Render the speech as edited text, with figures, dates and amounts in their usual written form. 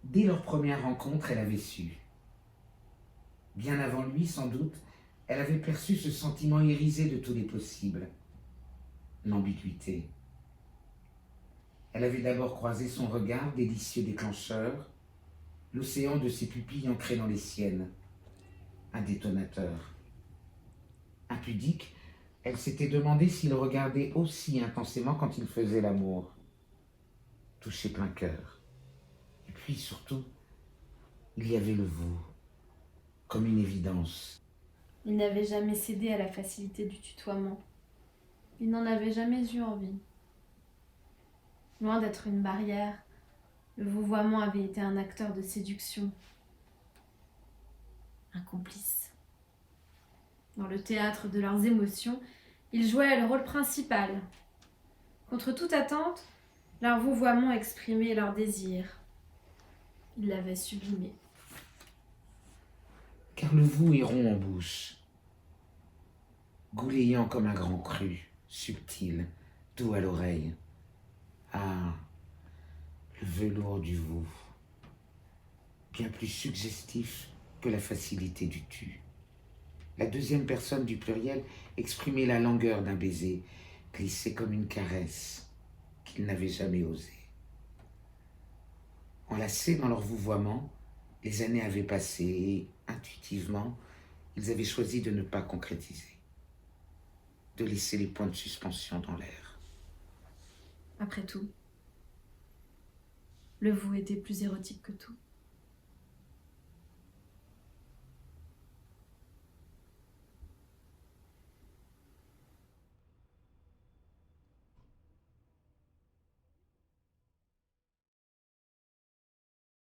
Dès leur première rencontre, elle avait su. Bien avant lui, sans doute, elle avait perçu ce sentiment irisé de tous les possibles, l'ambiguïté. Elle avait d'abord croisé son regard, délicieux déclencheur, l'océan de ses pupilles ancré dans les siennes, un détonateur. Impudique, elle s'était demandé s'il regardait aussi intensément quand il faisait l'amour, touché plein cœur. Et puis surtout, il y avait le vous, comme une évidence. Il n'avait jamais cédé à la facilité du tutoiement. Il n'en avait jamais eu envie. Loin d'être une barrière, le vouvoiement avait été un acteur de séduction, un complice. Dans le théâtre de leurs émotions, il jouait le rôle principal. Contre toute attente, leur vouvoiement exprimait leur désir. Il l'avait sublimé. Car le vous est rond en bouche, goulayant comme un grand cru, subtil, doux à l'oreille. Ah, le velours du vous, bien plus suggestif que la facilité du tu. La deuxième personne du pluriel exprimait la langueur d'un baiser, glissé comme une caresse qu'il n'avait jamais osé. Enlacés dans leur vouvoiement, les années avaient passé et, intuitivement, ils avaient choisi de ne pas concrétiser, de laisser les points de suspension dans l'air. Après tout, le vous était plus érotique que tout.